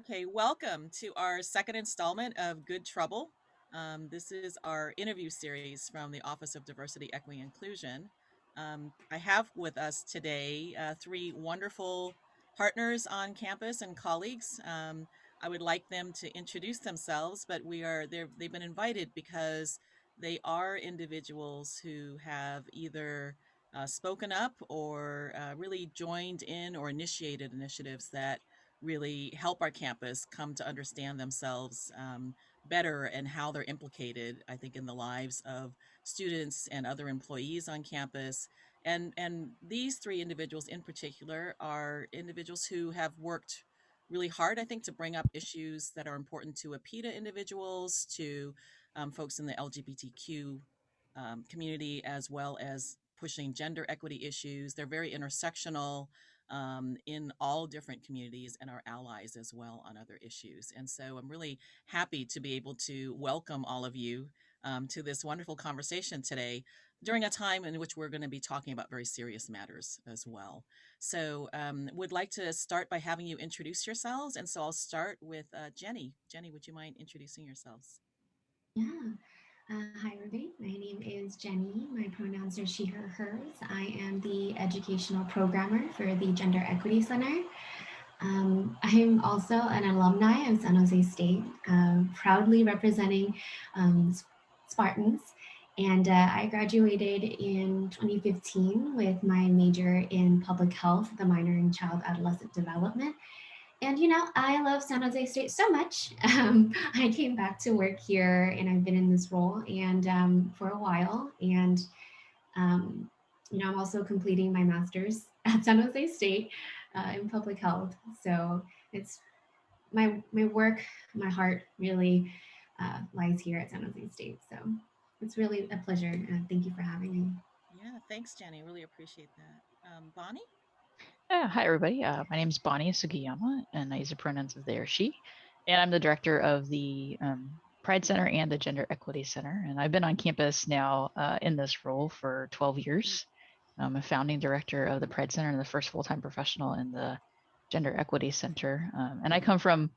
Okay, welcome to our second installment of Good Trouble. This is our interview series from the Office of Diversity, Equity, and Inclusion. I have with us today three wonderful partners on campus and colleagues. I would like them to introduce themselves, but they've been invited because they are individuals who have either spoken up or really joined in or initiated initiatives that really help our campus come to understand themselves better and how they're implicated, I think, in the lives of students and other employees on campus. And these three individuals in particular are individuals who have worked really hard, I think, to bring up issues that are important to APITA individuals, to folks in the LGBTQ community, as well as pushing gender equity issues. They're very intersectional in all different communities and our allies as well on other issues. And so I'm really happy to be able to welcome all of you to this wonderful conversation today during a time in which we're going to be talking about very serious matters as well. So would like to start by having you introduce yourselves. And so I'll start with Jenny. Jenny, would you mind introducing yourselves? Yeah. Hi, everybody. My name is Jenny. My pronouns are she, her, hers. I am the educational programmer for the Gender Equity Center. I'm also an alumni of San Jose State, proudly representing um, Spartans. And I graduated in 2015 with my major in public health, the minor in child adolescent development. And I love San Jose State so much. I came back to work here, and I've been in this role and for a while. And um, I'm also completing my master's at San Jose State in public health. So it's my work, my heart really lies here at San Jose State. So it's really a pleasure. Thank you for having me. Yeah, thanks, Jenny. Really appreciate that. Bonnie? Hi, everybody. My name is Bonnie Sugiyama, and I use the pronouns of they or she. And I'm the director of the Pride Center and the Gender Equity Center. And I've been on campus now in this role for 12 years. I'm a founding director of the Pride Center and the first full time professional in the Gender Equity Center. And I come from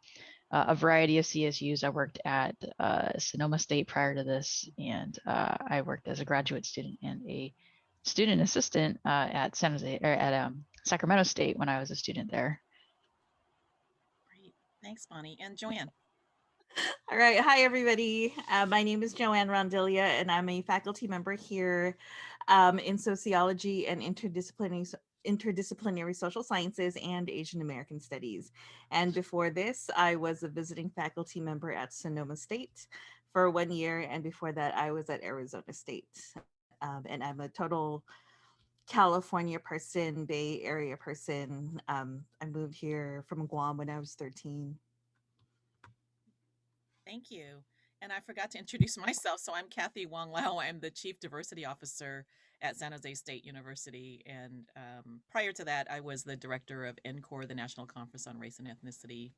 a variety of CSUs. I worked at Sonoma State prior to this, and I worked as a graduate student and a student assistant at San Jose or at Sacramento State when I was a student there. Great. Thanks, Bonnie. And Joanne? All right. Hi, everybody. My name is Joanne Rondilla, and I'm a faculty member here in sociology and interdisciplinary social sciences and Asian American studies. And before this, I was a visiting faculty member at Sonoma State for 1 year. And before that, I was at Arizona State. And I'm a total California person, Bay Area person. I moved here from Guam when I was 13. Thank you. And I forgot to introduce myself. So I'm Kathy Wong Lau. I'm the Chief Diversity Officer at San Jose State University. And prior to that, I was the director of NCORE, the National Conference on Race and Ethnicity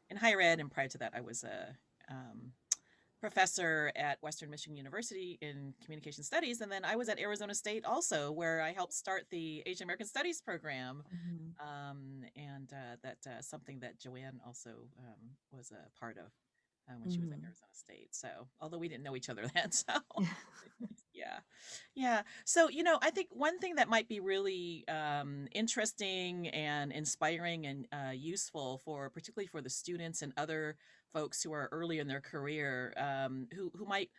in higher ed. And prior to that, I was a professor at Western Michigan University in communication studies. And then I was at Arizona State also, where I helped start the Asian American Studies program. Mhm. That's something that Joanne also was a part of when she was at Mhm. Arizona State. So, although we didn't know each other then, so yeah, yeah. So, I think one thing that might be really interesting and inspiring and useful for, particularly for the students and other folks who are early in their career, who might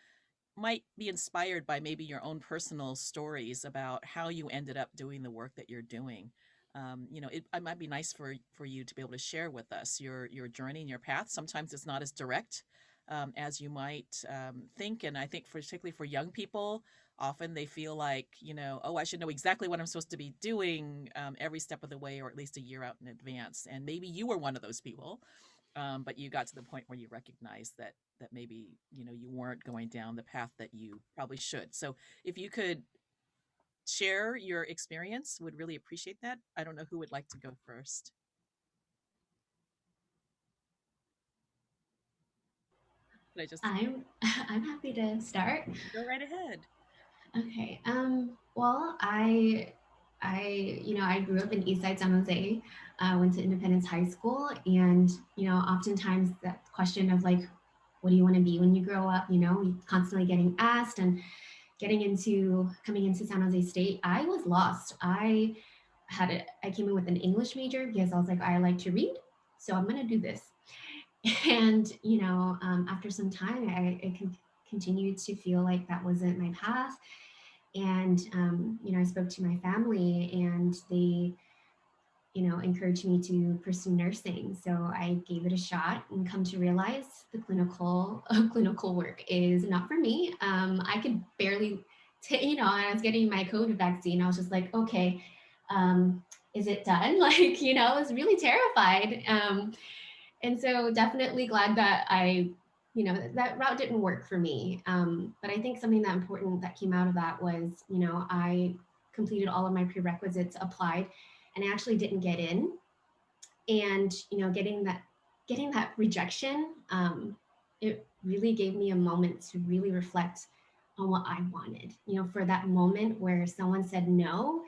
be inspired by maybe your own personal stories about how you ended up doing the work that you're doing. It might be nice for you to be able to share with us your journey and your path. Sometimes it's not as direct as you might think, and I think particularly for young people, often they feel like oh, I should know exactly what I'm supposed to be doing every step of the way, or at least a year out in advance. And maybe you were one of those people, but you got to the point where you recognized that maybe you weren't going down the path that you probably should. So if you could share your experience, would really appreciate that. I don't know who would like to go first. Could I just I'm happy to start. go right ahead? Okay. Well, I grew up in Eastside San Jose. Went to Independence High School, and oftentimes that question of like, what do you want to be when you grow up? Constantly getting asked, and coming into San Jose State, I was lost. I came in with an English major because I was like, I like to read, so I'm gonna do this. And after some time, I continued to feel like that wasn't my path. And I spoke to my family, and they encouraged me to pursue nursing. So I gave it a shot, and come to realize the clinical work is not for me. I could barely, I was getting my COVID vaccine. I was just like, okay, is it done? Like, I was really terrified. And so definitely glad that that route didn't work for me. But I think something that important that came out of that was, I completed all of my prerequisites, applied, and I actually didn't get in. And, getting that rejection, it really gave me a moment to really reflect on what I wanted. For that moment where someone said no,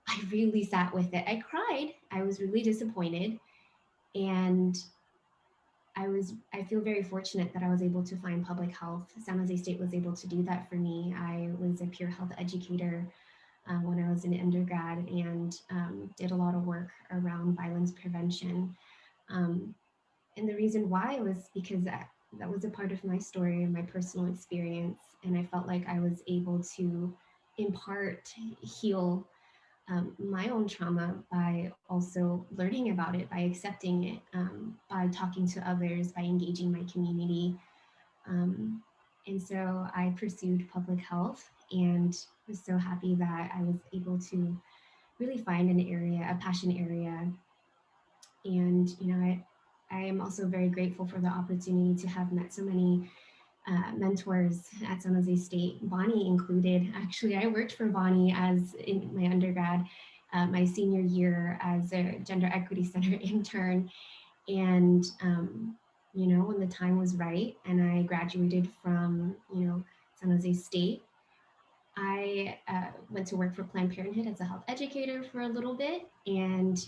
I really sat with it. I cried. I was really disappointed. And I feel very fortunate that I was able to find public health. San Jose State was able to do that for me. I was a peer health educator when I was in undergrad, and did a lot of work around violence prevention. And the reason why was because that was a part of my story and my personal experience. And I felt like I was able to, in part, heal my own trauma by also learning about it, by accepting it, by talking to others, by engaging my community. And so I pursued public health, and was so happy that I was able to really find a passion area. And, I am also very grateful for the opportunity to have met so many mentors at San Jose State, Bonnie included. Actually, I worked for Bonnie as in my undergrad, my senior year as a Gender Equity Center intern. And, when the time was right and I graduated from, San Jose State, I went to work for Planned Parenthood as a health educator for a little bit, and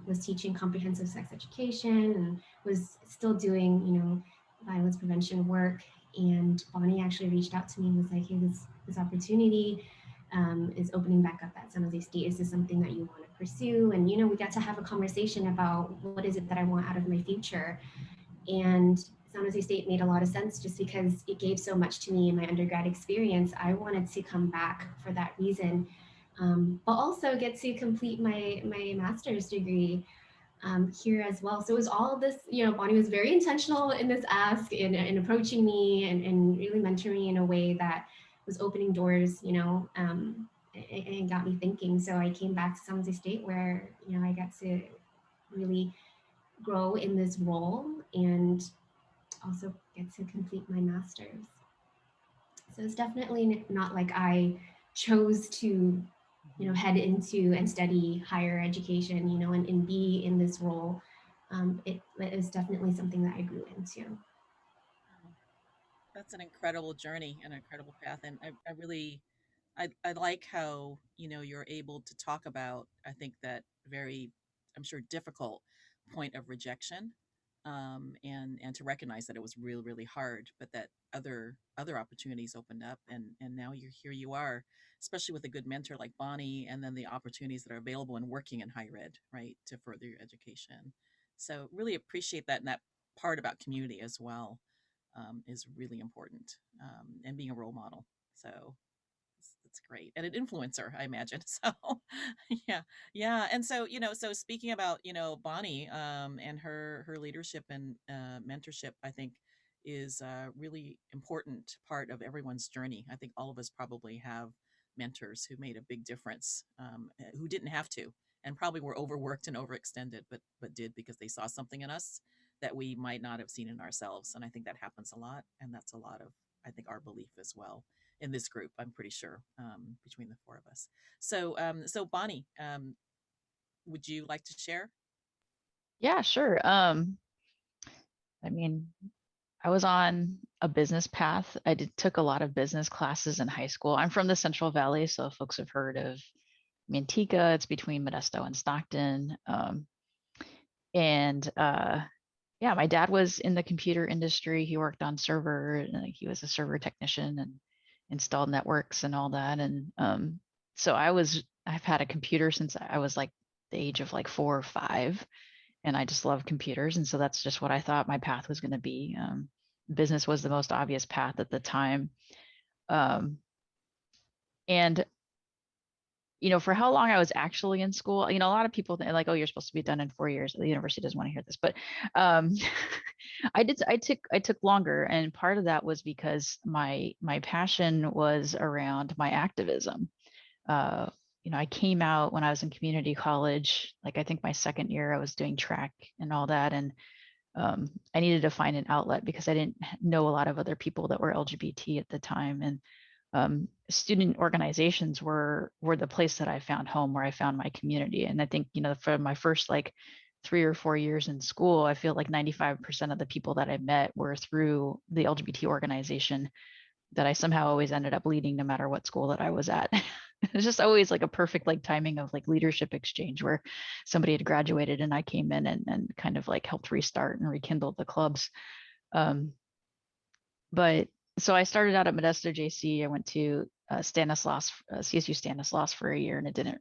was teaching comprehensive sex education, and was still doing, violence prevention work. And Bonnie actually reached out to me and was like, hey, this opportunity is opening back up at San Jose State. Is this something that you want to pursue? And, we got to have a conversation about what is it that I want out of my future. And San Jose State made a lot of sense just because it gave so much to me in my undergrad experience. I wanted to come back for that reason, but also get to complete my master's degree here as well. So it was all of this, Bonnie was very intentional in this ask, in approaching me, and really mentoring me in a way that was opening doors, and got me thinking. So I came back to San Jose State, where, I got to really grow in this role, and also get to complete my master's. So it's definitely not like I chose to, head into and study higher education, and be in this role. It is definitely something that I grew into. That's an incredible journey, an incredible path. And I really, I like how, you're able to talk about, I think that very, I'm sure, difficult point of rejection, and to recognize that it was really, really hard, but that other opportunities opened up, and now here you are, especially with a good mentor like Bonnie, and then the opportunities that are available in working in higher ed, right, to further your education. So really appreciate that, and that part about community as well, is really important, and being a role model. So that's great, and an influencer, I imagine. So, yeah, yeah. And so, so speaking about, Bonnie, and her leadership and mentorship, I think is a really important part of everyone's journey. I think all of us probably have mentors who made a big difference, who didn't have to, and probably were overworked and overextended, but did because they saw something in us that we might not have seen in ourselves. And I think that happens a lot, and that's a lot of, I think, our belief as well in this group. I'm pretty sure, between the four of us. So, so Bonnie, would you like to share? Yeah, sure. I mean, I was on a business path. Took a lot of business classes in high school. I'm from the Central Valley, so folks have heard of Manteca. It's between Modesto and Stockton. And yeah, my dad was in the computer industry. He worked on server, he was a server technician and installed networks and all that. And so I've had a computer since I was like the age of like 4 or 5, and I just love computers. And so that's just what I thought my path was going to be. Business was the most obvious path at the time. And for how long I was actually in school, a lot of people think like, oh, you're supposed to be done in 4 years. The university doesn't want to hear this, but um, I took longer, and part of that was because my passion was around my activism. Uh, I came out when I was in community college, like I think my second year, I was doing track and all that, and I needed to find an outlet because I didn't know a lot of other people that were LGBT at the time, and student organizations were the place that I found home, where I found my community. And I think, for my first like 3 or 4 years in school, I feel like 95% of the people that I met were through the LGBT organization that I somehow always ended up leading, no matter what school that I was at. It's just always like a perfect like timing of like leadership exchange, where somebody had graduated and I came in and kind of like helped restart and rekindle the clubs. But so I started out at Modesto JC. I went to Stanislaus, CSU Stanislaus for a year, and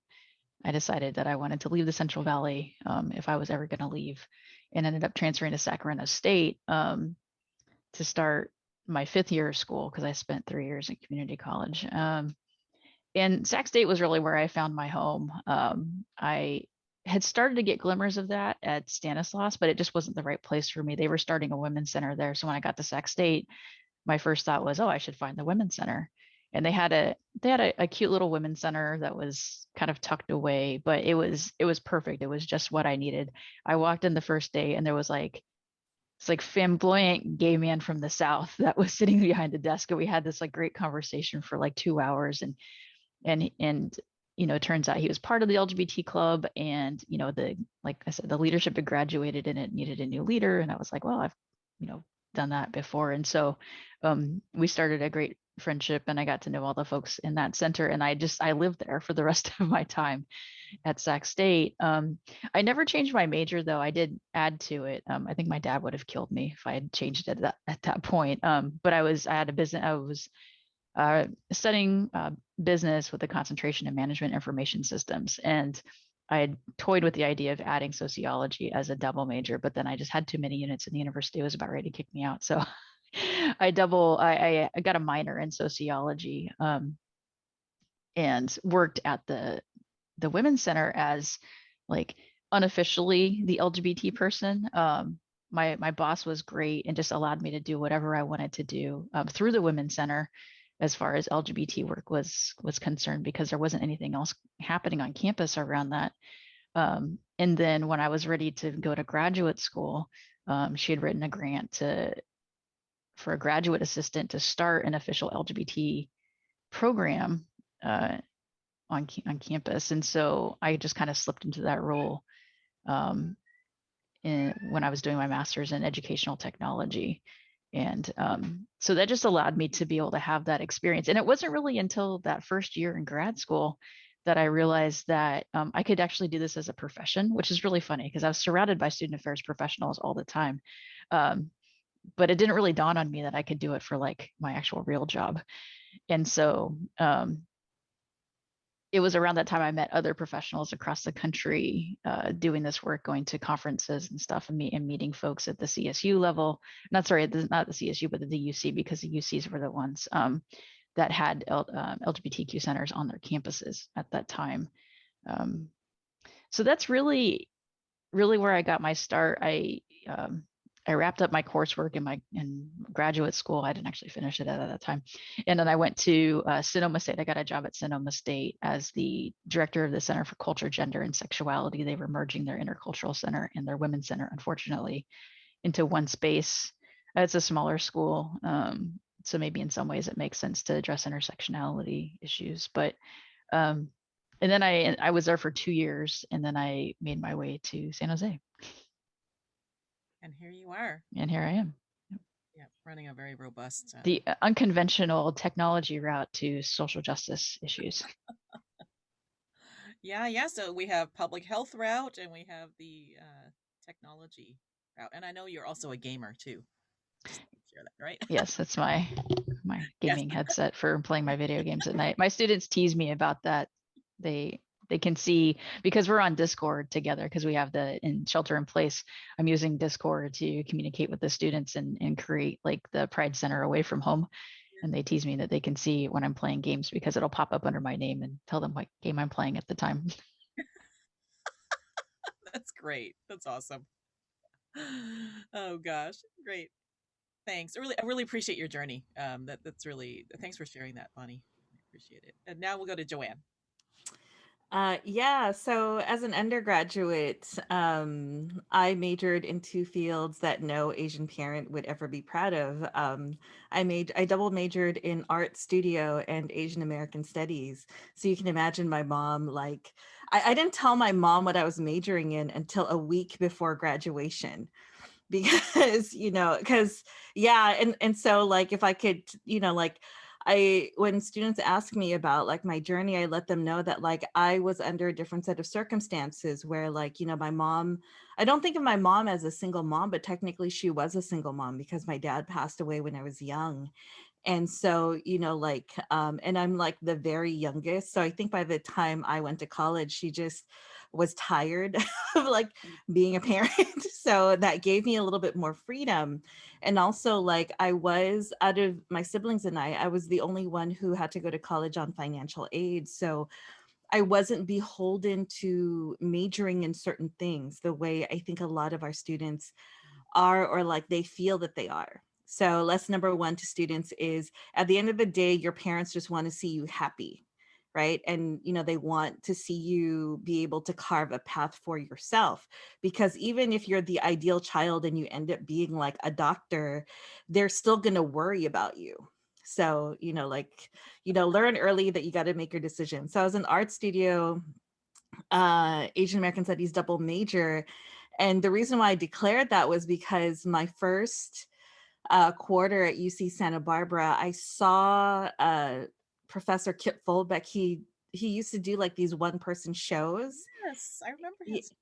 I decided that I wanted to leave the Central Valley if I was ever going to leave, and ended up transferring to Sacramento State to start my 5th year of school, because I spent 3 years in community college. And Sac State was really where I found my home. I had started to get glimmers of that at Stanislaus, but it just wasn't the right place for me. They were starting a women's center there. So when I got to Sac State, my first thought was, oh, I should find the women's center. And they had a cute little women's center that was kind of tucked away, but it was perfect. It was just what I needed. I walked in the first day, and there was it's like flamboyant gay man from the South that was sitting behind the desk, and we had this like great conversation for like 2 hours. And it turns out he was part of the LGBT club, and like I said, the leadership had graduated and it needed a new leader. And I was like, well, I've done that before. And so we started a great friendship, and I got to know all the folks in that center, and I lived there for the rest of my time at Sac State. I never changed my major, though. I did add to it. I think my dad would have killed me if I had changed it at that point. But I had a business. I was studying business with a concentration in management information systems. And I had toyed with the idea of adding sociology as a double major, but then I just had too many units, and the university was about ready to kick me out. So I got a minor in sociology, and worked at the Women's Center as like unofficially the LGBT person. My boss was great and just allowed me to do whatever I wanted to do through the Women's Center as far as LGBT work was concerned, because there wasn't anything else happening on campus around that. And then when I was ready to go to graduate school, she had written a grant for a graduate assistant to start an official LGBT program on campus. And so I just kind of slipped into that role when I was doing my master's in educational technology. And so that just allowed me to be able to have that experience. And it wasn't really until that first year in grad school that I realized that I could actually do this as a profession, which is really funny because I was surrounded by student affairs professionals all the time. But it didn't really dawn on me that I could do it for like my actual real job. And so it was around that time I met other professionals across the country doing this work, going to conferences and stuff, and meeting folks at the CSU level. Not the CSU, but the UC, because the UCs were the ones that had LGBTQ centers on their campuses at that time. So that's really where I got my start. I wrapped up my coursework in graduate school. I didn't actually finish it at that time. And then I went to Sonoma State. I got a job at Sonoma State as the director of the Center for Culture, Gender, and Sexuality. They were merging their intercultural center and their women's center, unfortunately, into one space. It's a smaller school. So maybe in some ways it makes sense to address intersectionality issues. But and then I was there for 2 years, and then I made my way to San Jose. And here you are. And here I am. Yeah, running a very robust. The unconventional technology route to social justice issues. Yeah. So we have public health route, and we have the technology route. And I know you're also a gamer too. Just share that, right? Yes, that's my Yes. gaming headset for playing my video games at night. My students tease me about that. They they can see because we're on Discord together because we have the in shelter in place. I'm using Discord to communicate with the students and create like the Pride Center away from home. And they tease me that they can see when I'm playing games because it'll pop up under my name and tell them what game I'm playing at the time. That's great. That's awesome. Oh gosh, great. Thanks. I really appreciate your journey. That's really thanks for sharing that, Bonnie. I appreciate it. And now we'll go to Joanne. Yeah, so as an undergraduate, I majored in two fields that no Asian parent would ever be proud of. I double majored in art studio and Asian American studies. So you can imagine my mom, like, I didn't tell my mom what I was majoring in until a week before graduation. Because yeah, and so like if I could, like I when students ask me about like my journey, I let them know that like I was under a different set of circumstances where like, my mom, I don't think of my mom as a single mom, but technically she was a single mom because my dad passed away when I was young. And so, and I'm like the very youngest. So I think by the time I went to college, she just was tired of like being a parent. So that gave me a little bit more freedom. And also, like, I was out of my siblings and I was the only one who had to go to college on financial aid. So I wasn't beholden to majoring in certain things the way I think a lot of our students are, or like they feel that they are. So lesson number one to students is at the end of the day, your parents just want to see you happy, right? And, they want to see you be able to carve a path for yourself. Because even if you're the ideal child and you end up being like a doctor, they're still going to worry about you. So, learn early that you got to make your decision. So I was an art studio, Asian American Studies double major. And the reason why I declared that was because my first quarter at UC Santa Barbara, I saw Professor Kip Folbeck. He used to do like these one-person shows. Yes, I remember his.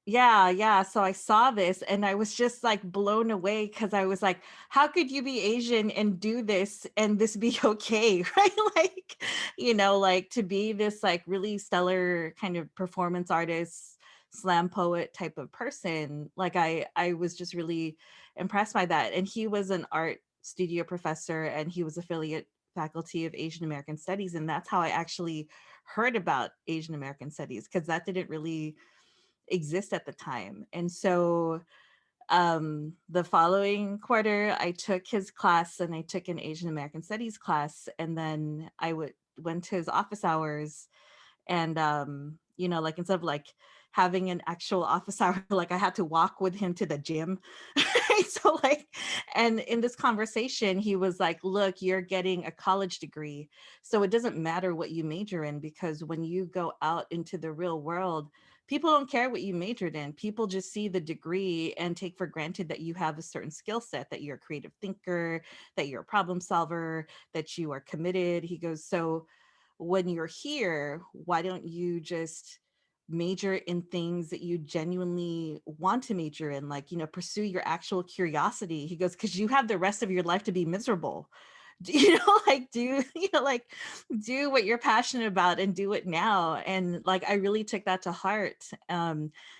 Yeah. So I saw this and I was just like blown away because I was like, how could you be Asian and do this and this be okay? Right? Like, like to be this like really stellar kind of performance artist, slam poet type of person. Like I was just really impressed by that. And he was an art studio professor and he was affiliate faculty of Asian American Studies. And that's how I actually heard about Asian American Studies because that didn't really exist at the time. And so the following quarter, I took his class and I took an Asian American Studies class. And then went to his office hours and, like instead of like having an actual office hour, like I had to walk with him to the gym. So like, and in this conversation, he was like, look, you're getting a college degree. So it doesn't matter what you major in, because when you go out into the real world, people don't care what you majored in. People just see the degree and take for granted that you have a certain skill set, that you're a creative thinker, that you're a problem solver, that you are committed. He goes, so when you're here, why don't you just major in things that you genuinely want to major in, like, pursue your actual curiosity. He goes, because you have the rest of your life to be miserable. Like like do what you're passionate about and do it now. And like I really took that to heart.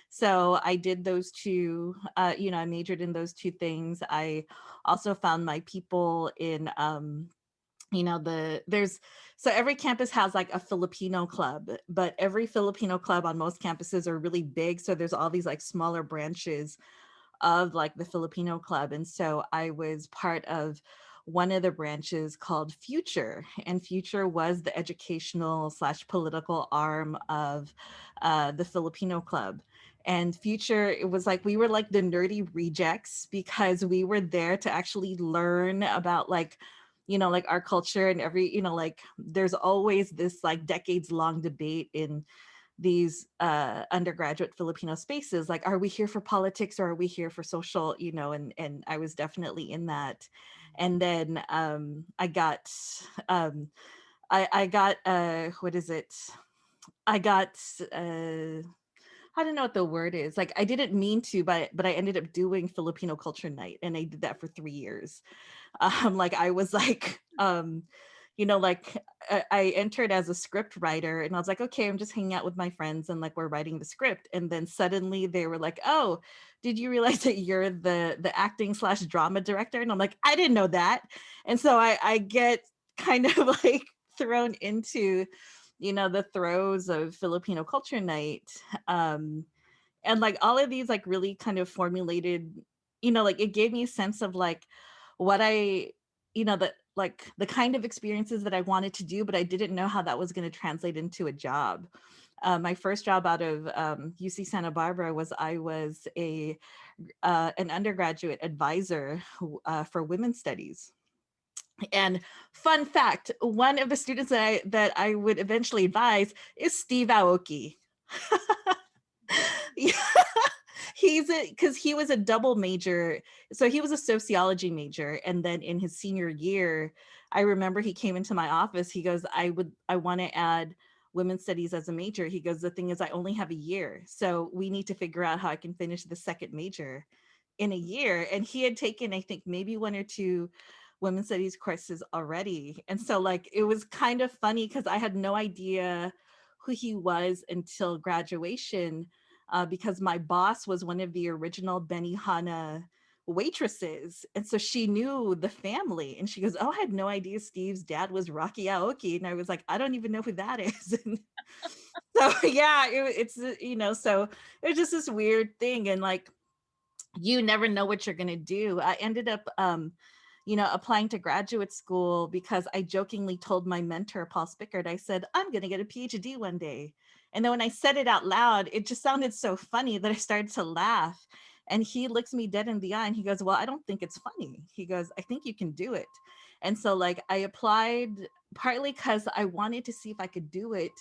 So I did those two, I majored in those two things. I also found my people in so every campus has like a Filipino club, but every Filipino club on most campuses are really big. So there's all these like smaller branches of like the Filipino club. And so I was part of one of the branches called Future, and Future was the educational / political arm of the Filipino club. And Future, it was like we were like the nerdy rejects because we were there to actually learn about like like our culture and like there's always this like decades long debate in these undergraduate Filipino spaces, like, are we here for politics or are we here for social, and I was definitely in that. And then I got what is it? I got I don't know what the word is. Like I didn't mean to, but I ended up doing Filipino Culture Night, and I did that for 3 years. Like I was like, like I entered as a script writer, and I was like, okay, I'm just hanging out with my friends, and like we're writing the script, and then suddenly they were like, oh, did you realize that you're the acting / drama director? And I'm like, I didn't know that. And so I get kind of like thrown into, the throes of Filipino Culture Night. And like all of these like really kind of formulated, like it gave me a sense of like what I, that like the kind of experiences that I wanted to do, but I didn't know how that was going to translate into a job. My first job out of UC Santa Barbara was I was an undergraduate advisor for women's studies. And fun fact, one of the students that I would eventually advise is Steve Aoki. Yeah. Because he was a double major. So he was a sociology major. And then in his senior year, I remember he came into my office. He goes, I want to add women's studies as a major. He goes, the thing is, I only have a year. So we need to figure out how I can finish the second major in a year. And he had taken, I think, maybe 1 or 2 women's studies courses already. And so like, it was kind of funny because I had no idea who he was until graduation. Because my boss was one of the original Benihana waitresses. And so she knew the family. And she goes, oh, I had no idea Steve's dad was Rocky Aoki. And I was like, I don't even know who that is. And so, yeah, it's, so it was just this weird thing. And like, you never know what you're going to do. I ended up, applying to graduate school because I jokingly told my mentor, Paul Spickard, I said, I'm going to get a PhD one day. And then when I said it out loud, it just sounded so funny that I started to laugh. And he looks me dead in the eye and he goes, well, I don't think it's funny. He goes, I think you can do it. And so like I applied partly because I wanted to see if I could do it.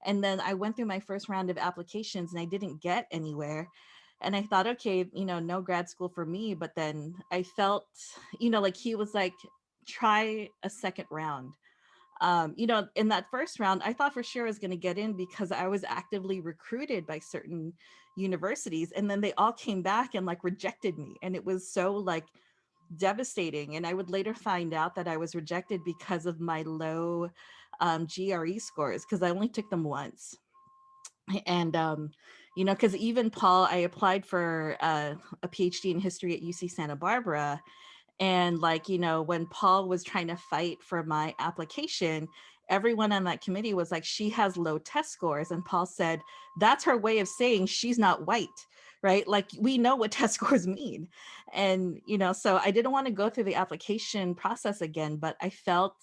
And then I went through my first round of applications and I didn't get anywhere. And I thought, okay, no grad school for me. But then I felt, like he was like, try a second round. In that first round, I thought for sure I was going to get in because I was actively recruited by certain universities. And then they all came back and like rejected me. And it was so like devastating. And I would later find out that I was rejected because of my low GRE scores, because I only took them once. And because even Paul, I applied for a PhD in history at UC Santa Barbara, and like when Paul was trying to fight for my application, everyone on that committee was like, she has low test scores, and Paul said that's her way of saying she's not white, right? Like we know what test scores mean. And so I didn't want to go through the application process again, but I felt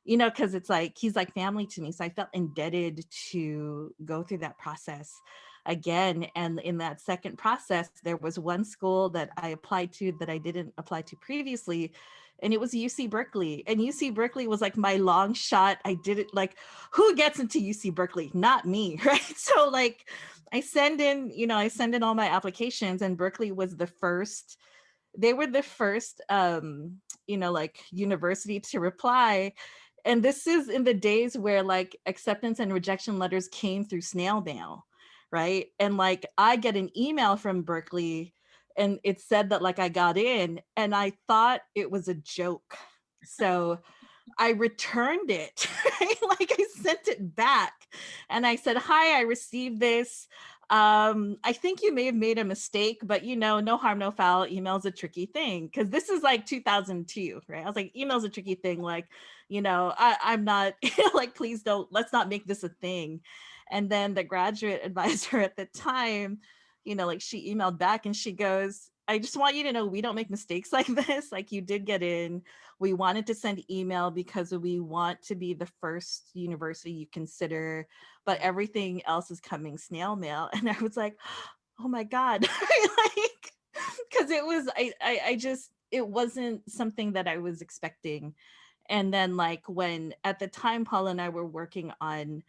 because it's like he's like family to me. So I felt indebted to go through that process again. And in that second process, there was one school that I applied to that I didn't apply to previously. And it was UC Berkeley. And UC Berkeley was like my long shot. I did it like, who gets into UC Berkeley? Not me, right? So like I send in all my applications, and Berkeley was the first. They were the first like university to reply. And this is in the days where like acceptance and rejection letters came through snail mail, right? And like I get an email from Berkeley and it said that like I got in, and I thought it was a joke. So I returned it, right? Like I sent it back and I said, hi, I received this. I think you may have made a mistake, but no harm, no foul. Email's a tricky thing. Cause this is like 2002, right? I was like, email's a tricky thing. Like, I'm not like, please don't, let's not make this a thing. And then the graduate advisor at the time, like she emailed back and she goes, I just want you to know we don't make mistakes like this. Like you did get in. We wanted to send email because we want to be the first university you consider, but everything else is coming snail mail. And I was like, oh my God. Like, because it was, I just, it wasn't something that I was expecting. And then like when at the time Paul and I were working on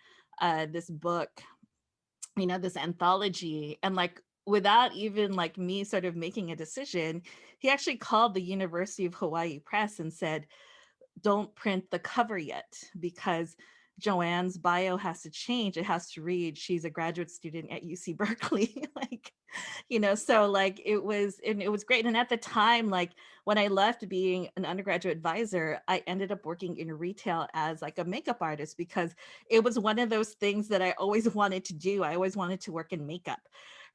this book, this anthology, and like without even like me sort of making a decision, he actually called the University of Hawaii Press and said, don't print the cover yet, because Joanne's bio has to change. It has to read, she's a graduate student at UC Berkeley. Like, so like and it was great. And at the time, like when I left being an undergraduate advisor, I ended up working in retail as like a makeup artist, because it was one of those things that I always wanted to do. I always wanted to work in makeup.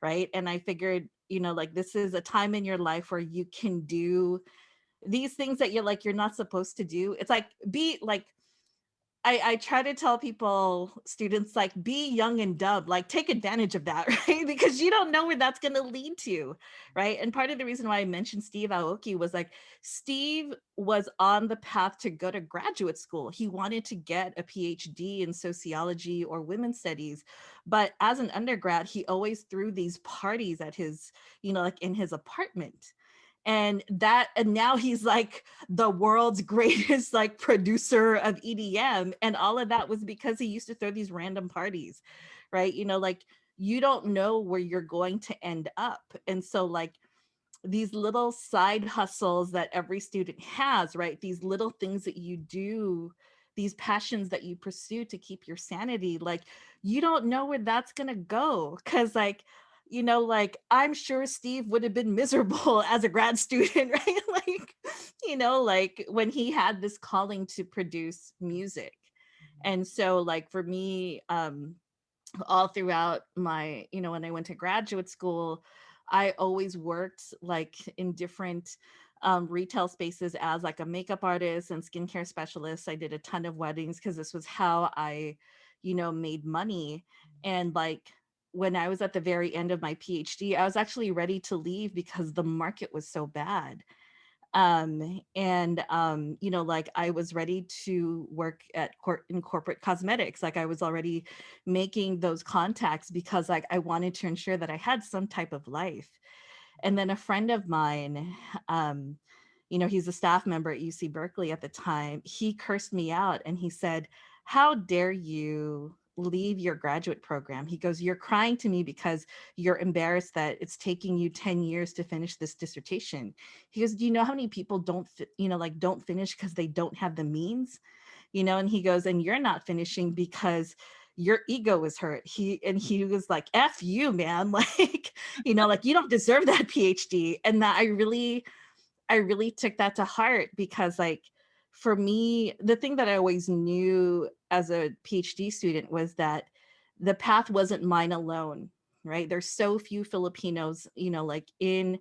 Right. And I figured, like this is a time in your life where you can do these things that you're not supposed to do. It's like, be like, I try to tell people, students, like, be young and dumb, like take advantage of that, right? Because you don't know where that's going to lead to, right? And part of the reason why I mentioned Steve Aoki was like, Steve was on the path to go to graduate school. He wanted to get a PhD in sociology or women's studies. But as an undergrad, he always threw these parties at his, like in his apartment. And now he's like the world's greatest like producer of EDM, and all of that was because he used to throw these random parties, right? Like, you don't know where you're going to end up. And so like these little side hustles that every student has, right? These little things that you do, these passions that you pursue to keep your sanity, like you don't know where that's going to go. Cause like, like I'm sure Steve would have been miserable as a grad student, right? Like, like when he had this calling to produce music. And so like for me, all throughout my, when I went to graduate school, I always worked like in different retail spaces as like a makeup artist and skincare specialist. I did a ton of weddings because this was how I, made money. And like when I was at the very end of my PhD, I was actually ready to leave because the market was so bad. Like I was ready to work in corporate cosmetics. Like I was already making those contacts because like I wanted to ensure that I had some type of life. And then a friend of mine, he's a staff member at UC Berkeley at the time, he cursed me out and he said, "How dare you leave your graduate program?" He goes, "You're crying to me because you're embarrassed that it's taking you 10 years to finish this dissertation." He goes, "Do you know how many people don't finish because they don't have the means?" And he goes, "And you're not finishing because your ego is hurt." He was like, "F you, man." Like, like you don't deserve that PhD. And that I really took that to heart because like for me, the thing that I always knew as a PhD student was that the path wasn't mine alone, right? There's so few Filipinos, like in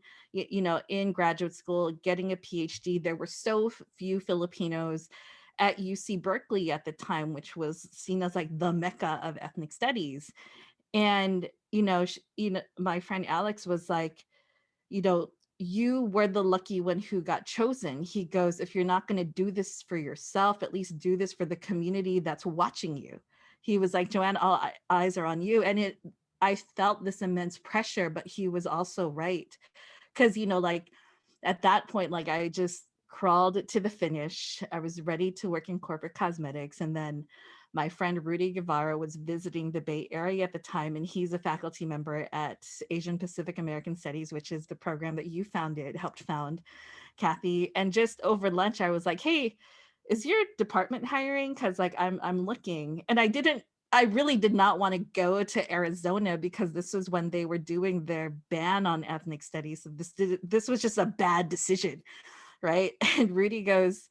graduate school getting a PhD. There were so few Filipinos at UC Berkeley at the time, which was seen as like the mecca of ethnic studies. And my friend Alex was like, you know, you were the lucky one who got chosen. He goes, "If you're not going to do this for yourself, at least do this for the community that's watching you." He was like, "Joanne, all eyes are on you." And I felt this immense pressure, but he was also right. Because, like at that point, like I just crawled to the finish. I was ready to work in corporate cosmetics. And then my friend Rudy Guevara was visiting the Bay Area at the time, and he's a faculty member at Asian Pacific American Studies, which is the program that you helped found, Kathy. And just over lunch, I was like, "Hey, is your department hiring? Because like I'm looking." And I really did not want to go to Arizona because this was when they were doing their ban on ethnic studies. So this was just a bad decision, right? And Rudy goes,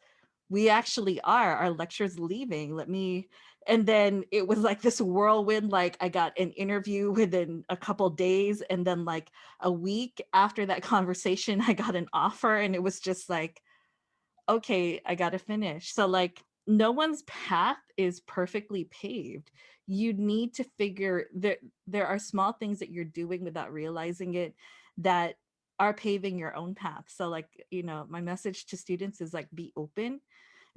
"We actually are. Our lecture's leaving. Let me." And then it was like this whirlwind. Like I got an interview within a couple days, and then like a week after that conversation, I got an offer, and it was just like, okay, I got to finish. So like no one's path is perfectly paved. You need to figure that there are small things that you're doing without realizing it that are paving your own path. So like, my message to students is like, be open,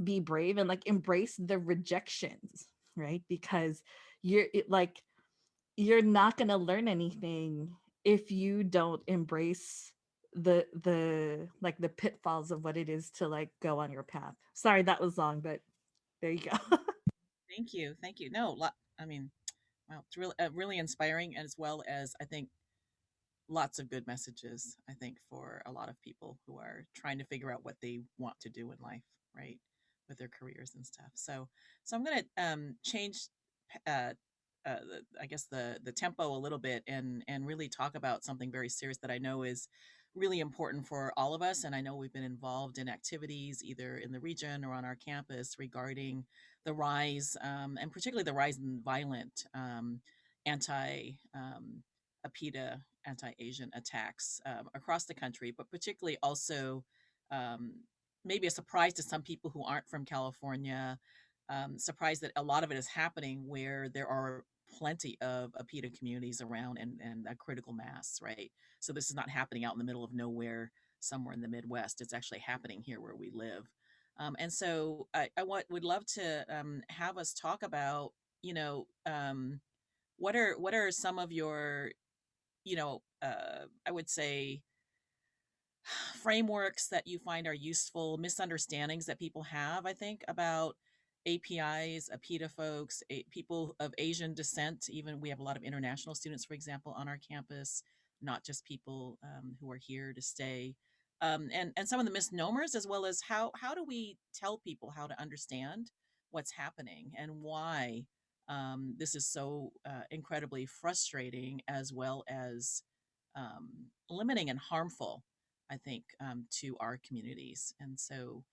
be brave, and like embrace the rejections, right? Because you're not going to learn anything if you don't embrace the pitfalls of what it is to like go on your path. Sorry that was long, but there you go. Thank you. Thank you. No, I mean, wow, it's really, really inspiring, as well as I think lots of good messages, I think, for a lot of people who are trying to figure out what they want to do in life, right? with their careers and stuff. So I'm going to change, uh, I guess the tempo a little bit, and really talk about something very serious that I know is really important for all of us. And I know we've been involved in activities either in the region or on our campus regarding the rise, and particularly the rise in violent anti APIDA, anti-Asian attacks across the country, but particularly also um, maybe a surprise to some people who aren't from California. Surprised that a lot of it is happening where there are plenty of APIDA communities around, and a critical mass, right? So this is not happening out in the middle of nowhere somewhere in the Midwest. It's actually happening here where we live. And so would love to have us talk about, what are some of your, I would say, frameworks that you find are useful, misunderstandings that people have, I think, about APIs, APIDA folks, people of Asian descent. Even we have a lot of international students, for example, on our campus, not just people who are here to stay. And some of the misnomers, as well as how do we tell people how to understand what's happening and why this is so incredibly frustrating, as well as limiting and harmful, I think, to our communities. And so,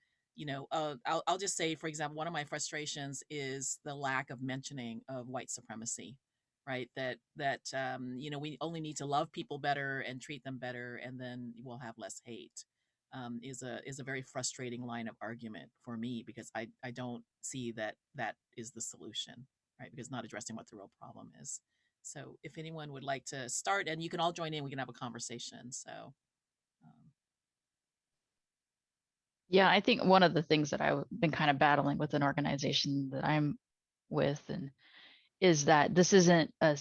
I'll just say, for example, one of my frustrations is the lack of mentioning of white supremacy, right? That we only need to love people better and treat them better, and then we'll have less hate. Is a very frustrating line of argument for me, because I don't see that is the solution, right? Because not addressing what the real problem is. So if anyone would like to start, and you can all join in, we can have a conversation. So um, Yeah, I think one of the things that I've been kind of battling with an organization that I'm with, and is that this isn't a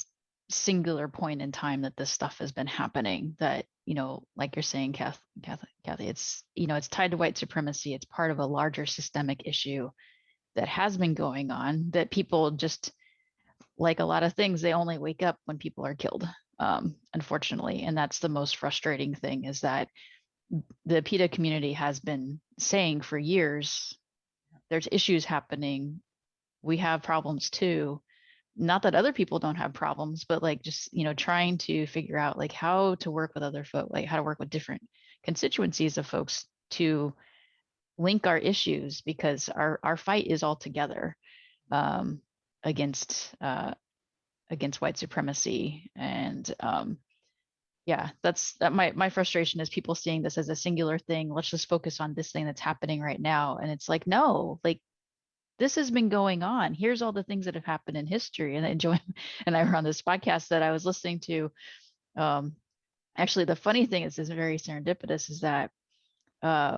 singular point in time that this stuff has been happening. That, like you're saying, Kathy, it's, it's tied to white supremacy. It's part of a larger systemic issue that has been going on, that people just, like a lot of things, they only wake up when people are killed, unfortunately. And that's the most frustrating thing, is that the PETA community has been saying for years, there's issues happening. We have problems too. Not that other people don't have problems, but like just, trying to figure out like how to work with other folks, like how to work with different constituencies of folks to link our issues, because our fight is all together um, against white supremacy. And yeah, that my frustration is people seeing this as a singular thing. Let's just focus on this thing that's happening right now. And it's like, no, like this has been going on. Here's all the things that have happened in history. And Joanne and I were on this podcast that I was listening to. Actually, the funny thing is very serendipitous, is that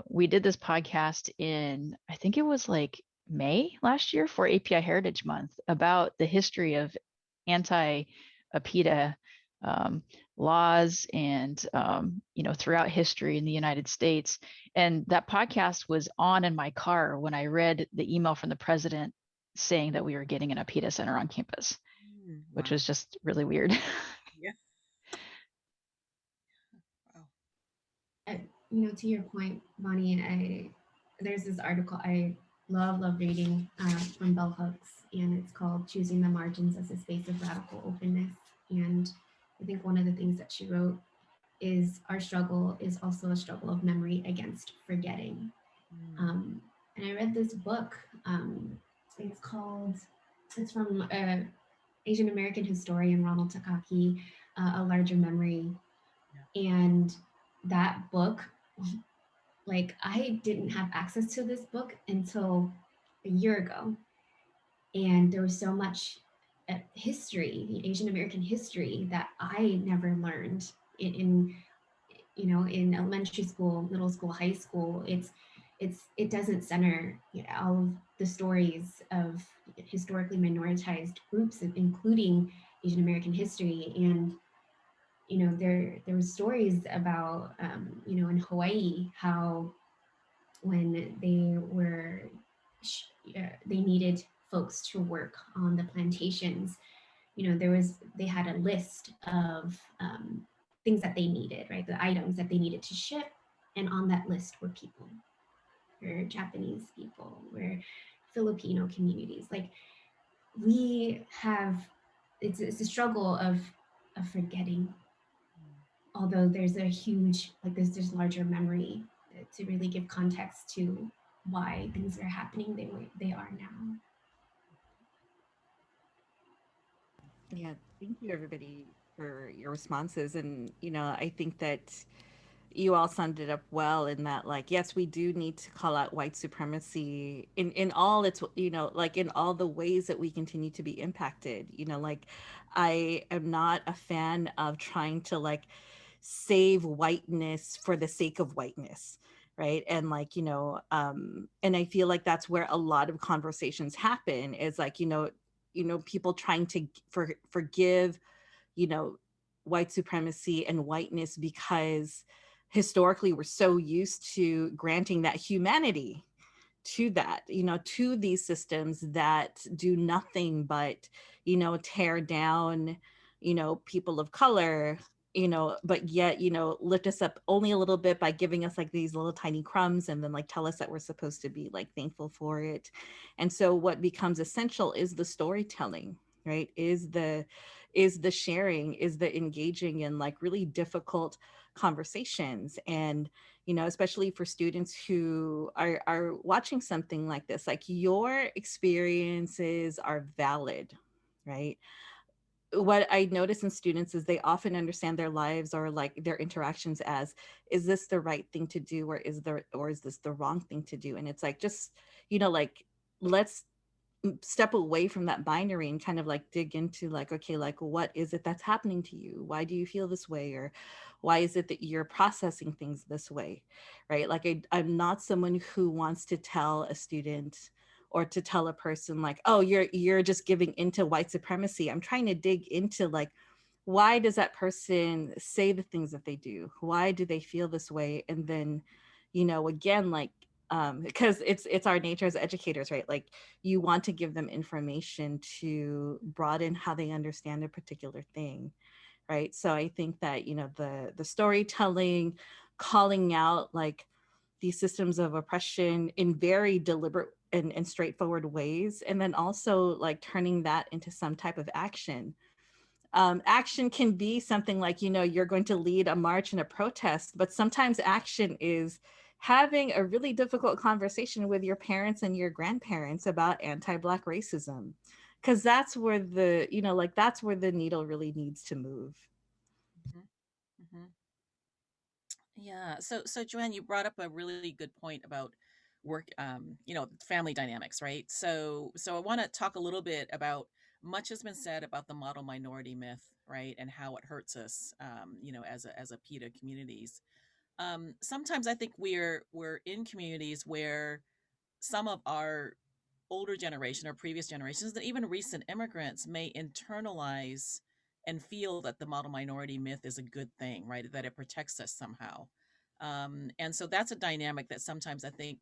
we did this podcast in, I think it was like May last year, for API Heritage Month, about the history of anti-APIDA laws and, throughout history in the United States. And that podcast was on in my car when I read the email from the president saying that we were getting an APIDA center on campus, which wow. was just really weird. Yeah. Wow. To your point, Bonnie, there's this article I love reading from Bell Hooks, and it's called "Choosing the Margins as a Space of Radical Openness." And I think one of the things that she wrote is our struggle is also a struggle of memory against forgetting. And I read this book. It's from Asian American historian Ronald Takaki, A Larger Memory. Yeah. And that book, like, I didn't have access to this book until a year ago. And there was so much history, Asian American history, that I never learned in elementary school, middle school, high school. It doesn't center all of the stories of historically minoritized groups, including Asian American history. And there were stories about in Hawaii, how when they needed folks to work on the plantations, they had a list of things that they needed, right? The items that they needed to ship, and on that list were people, we're Japanese people, we're Filipino communities. Like we have, it's a struggle of forgetting, although there's a huge, like there's larger memory to really give context to why things are happening they are now. Yeah, thank you everybody for your responses. And, I think that you all summed it up well in that, like, yes, we do need to call out white supremacy in all its, like in all the ways that we continue to be impacted. Like, I am not a fan of trying to like save whiteness for the sake of whiteness, right? And like, and I feel like that's where a lot of conversations happen, is like, people trying to forgive, you know white supremacy and whiteness because historically we're so used to granting that humanity to that, to these systems that do nothing but, tear down, people of color, but yet, lift us up only a little bit by giving us like these little tiny crumbs, and then like tell us that we're supposed to be like thankful for it. And so what becomes essential is the storytelling, right? Is the sharing, is the engaging in like really difficult conversations. And especially for students who are watching something like this, like your experiences are valid, right? What I notice in students is they often understand their lives or like their interactions as, is this the right thing to do, or is this the wrong thing to do? And it's like, just, like, let's step away from that binary and kind of like dig into like, okay, like what is it that's happening to you? Why do you feel this way? Or why is it that you're processing things this way? Right? Like I'm not someone who wants to tell a student or to tell a person like, oh, you're just giving into white supremacy. I'm trying to dig into like, why does that person say the things that they do? Why do they feel this way? And then, again, like, because it's our nature as educators, right? Like, you want to give them information to broaden how they understand a particular thing, right? So I think that, the storytelling, calling out like these systems of oppression in very deliberate and straightforward ways, and then also like turning that into some type of action. Action can be something like, you're going to lead a march and a protest, but sometimes action is having a really difficult conversation with your parents and your grandparents about anti-Black racism, because that's where like that's where the needle really needs to move. Mhm, mhm. Yeah. So Joanne, you brought up a really good point about work, family dynamics, right? So I want to talk a little bit about, much has been said about the model minority myth, right, and how it hurts us, as a PETA communities. Sometimes I think we're in communities where some of our older generation or previous generations, and even recent immigrants, may internalize and feel that the model minority myth is a good thing, right? That it protects us somehow. And so that's a dynamic that sometimes I think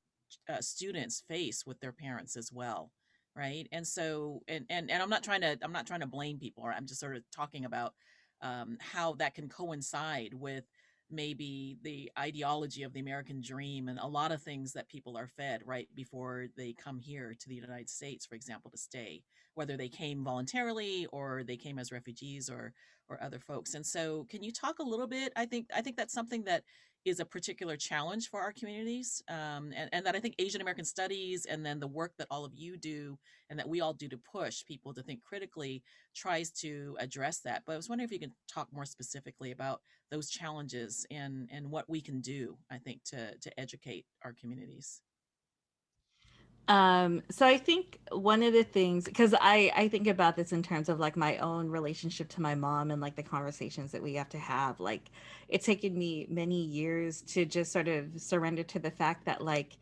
students face with their parents as well, right? And so, and I'm not trying to blame people, or I'm just sort of talking about how that can coincide with maybe the ideology of the American dream and a lot of things that people are fed right before they come here to the United States, for example, to stay, whether they came voluntarily or they came as refugees or other folks. And so, can you talk a little bit? I think that's something that is a particular challenge for our communities, and that I think Asian American studies and then the work that all of you do and that we all do to push people to think critically tries to address that. But I was wondering if you could talk more specifically about those challenges and what we can do, I think, to educate our communities. So I think one of the things, because I think about this in terms of like my own relationship to my mom and like the conversations that we have to have. Like, it's taken me many years to just sort of surrender to the fact that like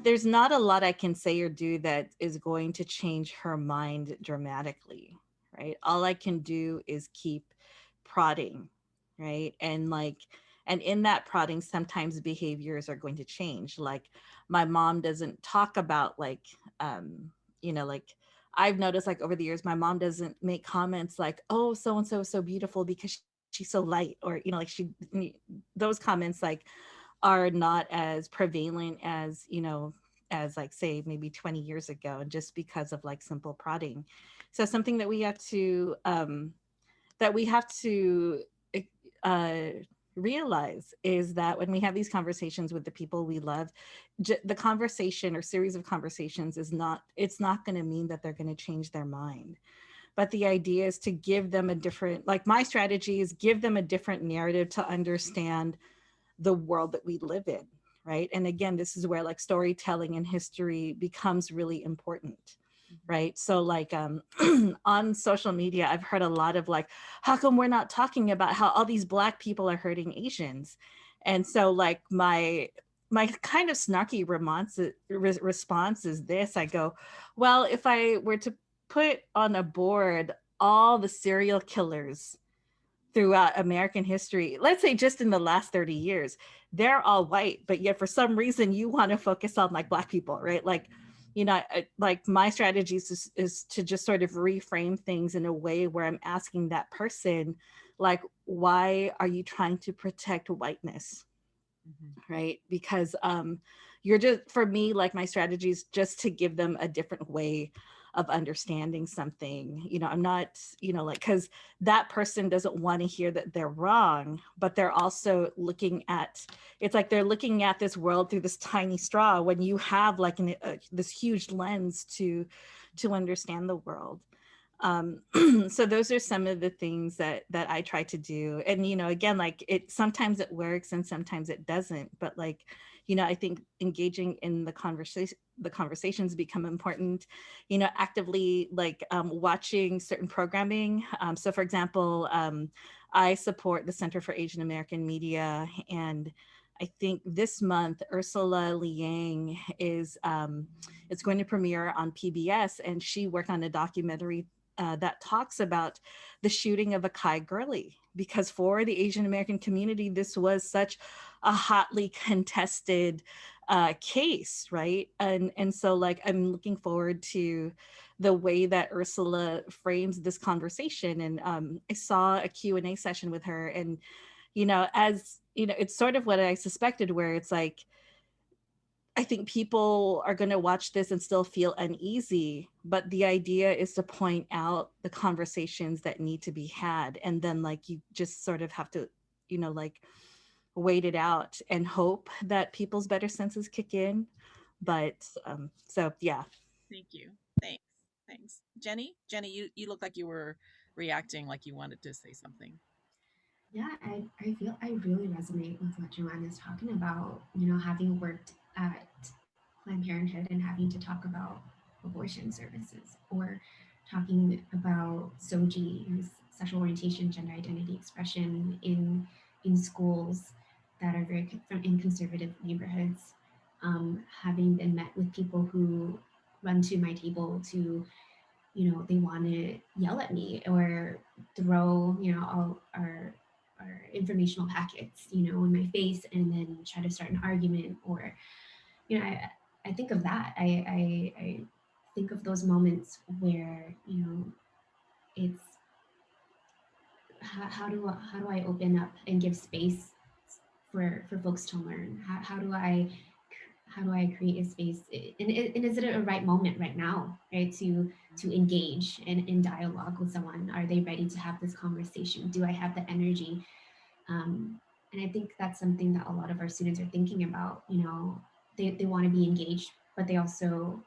there's not a lot I can say or do that is going to change her mind dramatically, right? All I can do is keep prodding, right? And like, and in that prodding, sometimes behaviors are going to change. Like, my mom doesn't talk about like, like, I've noticed like over the years, my mom doesn't make comments like, oh, so and so is so beautiful because she's so light, or like those comments like are not as prevalent as, you know, as like say maybe 20 years ago, just because of like simple prodding. So something that we have to uh, realize is that when we have these conversations with the people we love, the conversation or series of conversations is not, it's not going to mean that they're going to change their mind. But the idea is to give them a different, like my strategy is give them a different narrative to understand the world that we live in, right? And again, this is where like storytelling and history becomes really important, right? So like on social media, I've heard a lot of like, how come we're not talking about how all these Black people are hurting Asians? And so like my kind of snarky response is this. I go, well, if I were to put on a board all the serial killers throughout American history, let's say just in the last 30 years, they're all white, but yet for some reason you want to focus on like Black people, right? Like, you know, like my strategy is to just sort of reframe things in a way where I'm asking that person, like, why are you trying to protect whiteness? Right? Because you're just, for me, like my strategy is just to give them a different way of understanding something. You know, I'm not, you know, like, because that person doesn't want to hear that they're wrong, but they're also looking at, it's like they're looking at this world through this tiny straw when you have like this huge lens to understand the world. So those are some of the things that I try to do. And, you know, again, like sometimes it works and sometimes it doesn't, but like, you know, I think engaging in the conversations become important, you know, actively like watching certain programming. So for example, I support the Center for Asian American Media, and I think this month Ursula Liang is it's going to premiere on PBS, and she worked on a documentary that talks about the shooting of Akai Gurley, because for the Asian American community, this was such a hotly contested case, right? And so like, I'm looking forward to the way that Ursula frames this conversation. And I saw a Q&A session with her, and, you know, as, you know, it's sort of what I suspected, where it's like, I think people are going to watch this and still feel uneasy, but the idea is to point out the conversations that need to be had. And then like, you just sort of have to, you know, like wait it out and hope that people's better senses kick in. But so, yeah. Thank you. Thanks. Thanks. Jenny, you look like you were reacting like you wanted to say something. Yeah, I feel I really resonate with what Joanne is talking about, you know, having worked at Planned Parenthood and having to talk about abortion services, or talking about SOGI, sexual orientation, gender identity expression in schools that are very in conservative neighborhoods. Having been met with people who run to my table to, you know, they want to yell at me or throw, you know, all our informational packets, you know, in my face, and then try to start an argument. Or, you know, I think of that. I think of those moments where, you know, it's how do I open up and give space for folks to learn? How do I create a space? And is it a right moment right now, right, to engage in dialogue with someone? Are they ready to have this conversation? Do I have the energy? And I think that's something that a lot of our students are thinking about. You know, they want to be engaged, but they also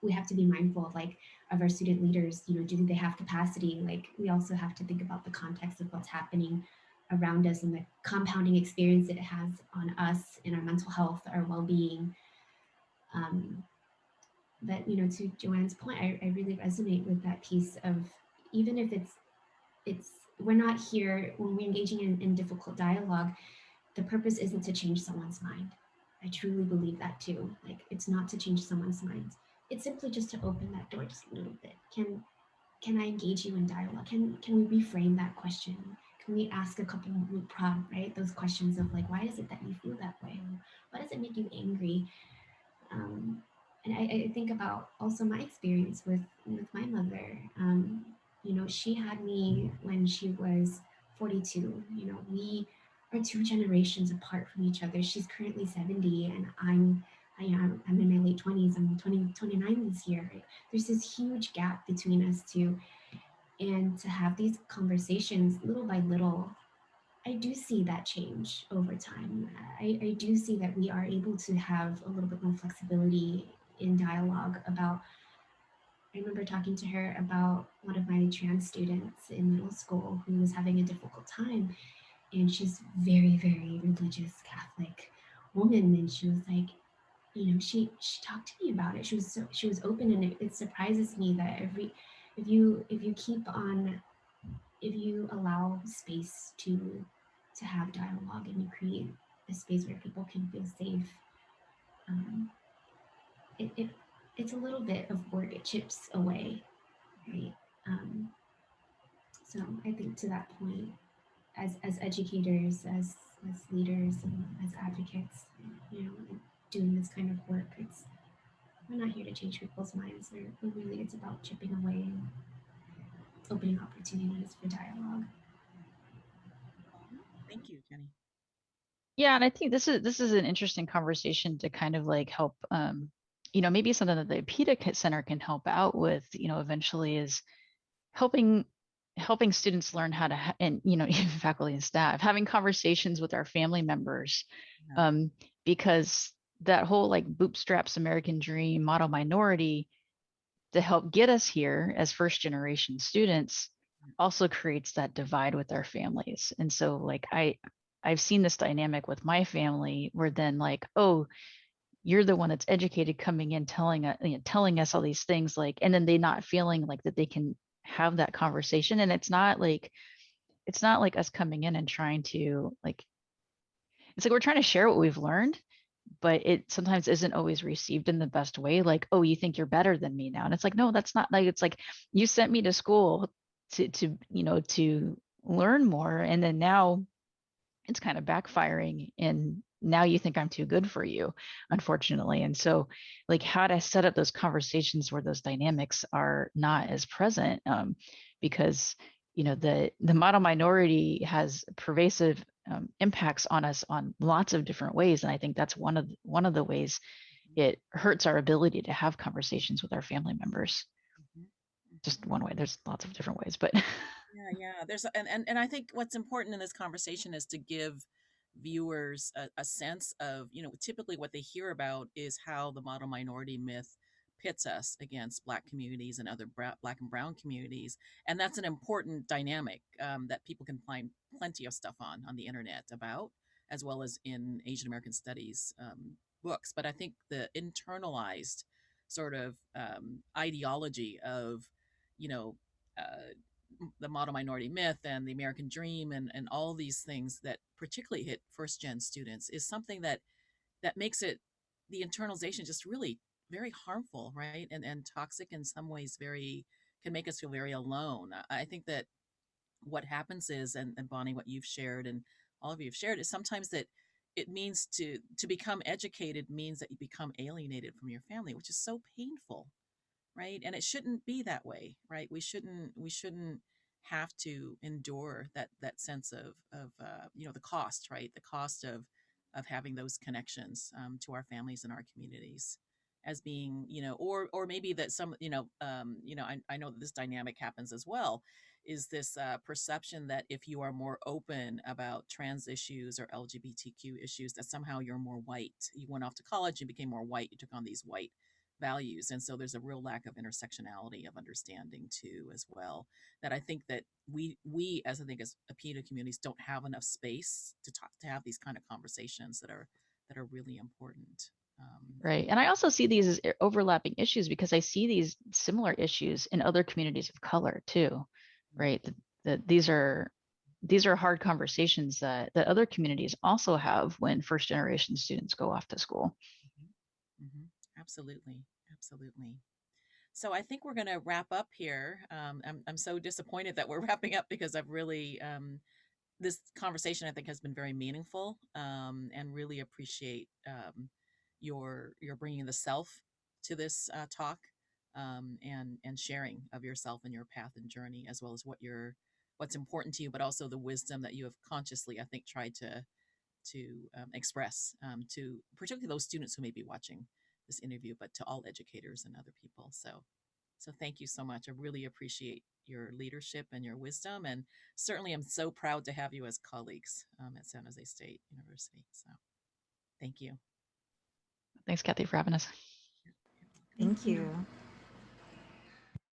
we have to be mindful of like, of our student leaders, you know, do they have capacity? Like, we also have to think about the context of what's happening around us and the compounding experience it has on us in our mental health, our well-being. But, you know, to Joanne's point, I really resonate with that piece of, even if it's we're not here when we're engaging in difficult dialogue, the purpose isn't to change someone's mind. I truly believe that too. Like, it's not to change someone's mind. It's simply just to open that door just a little bit. Can I engage you in dialogue? Can we reframe that question? Can we ask a couple root prompt, right? Those questions of like, why is it that you feel that way? Why does it make you angry? And I think about also my experience with my mother. You know, she had me when she was 42. You know, we are 2 generations apart from each other. She's currently 70 and I'm in my late 20s. I'm 29 this year. There's this huge gap between us two. And to have these conversations little by little, I do see that change over time. I do see that we are able to have a little bit more flexibility in dialogue about. I remember talking to her about one of my trans students in middle school who was having a difficult time, and she's very, very religious Catholic woman, and she was like, she talked to me about it. She was open, and it surprises me that if you keep on, if you allow space to have dialogue and you create a space where people can feel safe, um, it it's a little bit of where it chips away, right? Um, so I think to that point, as educators, as leaders, and as advocates, doing this kind of work, we're not here to change people's minds. We're really, it's about chipping away and opening opportunities for dialogue. Thank you, Jenny. Yeah, and I think this is an interesting conversation to kind of like help maybe something that the PETA Center can help out with, eventually is helping students learn how to and even faculty and staff having conversations with our family members, Yeah. because that whole like bootstraps American dream model minority to help get us here as first generation students also creates that divide with our families. And so like I've seen this dynamic with my family where then like, oh, you're the one that's educated coming in telling us all these things, like, and then they not feeling like that they can have that conversation. And it's not like us coming in and trying to like, it's like we're trying to share what we've learned, but it sometimes isn't always received in the best way. Like, oh, you think you're better than me now. And it's like, no, that's not, like, it's like you sent me to school to learn more. And then now it's kind of backfiring, and now you think I'm too good for you, unfortunately. And so like how to set up those conversations where those dynamics are not as present, because the model minority has pervasive impacts on us on lots of different ways. And I think that's one of the ways it hurts our ability to have conversations with our family members. Mhm. Just one way. There's lots of different ways, but Yeah. There's and I think what's important in this conversation is to give viewers a sense of, typically what they hear about is how the model minority myth pits us against Black communities and other Black and Brown communities, and that's an important dynamic that people can find plenty of stuff on the internet about, as well as in Asian American studies books. But I think the internalized sort of ideology of, you know. Uh, the model minority myth and the American dream and all these things that particularly hit first gen students is something that makes it, the internalization, just really very harmful, right? And toxic in some ways, very, can make us feel very alone. I think that what happens is, and Bonnie, what you've shared and all of you have shared, is sometimes that it means to become educated means that you become alienated from your family, which is so painful, right? And it shouldn't be that way, right? We shouldn't have to endure that sense of the cost, right? The cost of having those connections to our families and our communities, as being, or maybe that some, I know that this dynamic happens as well, is this perception that if you are more open about trans issues or LGBTQ issues, that somehow you're more white. You went off to college and became more white. You took on these white values, and so there's a real lack of intersectionality of understanding too, as well, that I think that we as, I think, as PETA communities don't have enough space to talk, to have these kind of conversations that are really important. right. And I also see these as overlapping issues because I see these similar issues in other communities of color too, right? That these are hard conversations that other communities also have when first generation students go off to school. Absolutely, absolutely. So I think we're going to wrap up here. I'm so disappointed that we're wrapping up because I've really, this conversation, I think, has been very meaningful, and really appreciate your bringing the self to this talk, and sharing of yourself and your path and journey, as well as what what's important to you, but also the wisdom that you have consciously, I think, tried to express to particularly those students who may be watching this interview, but to all educators and other people. So thank you so much. I really appreciate your leadership and your wisdom, and certainly I'm so proud to have you as colleagues at San Jose State University. So thank you. Thanks, Kathy, for having us. Thank you.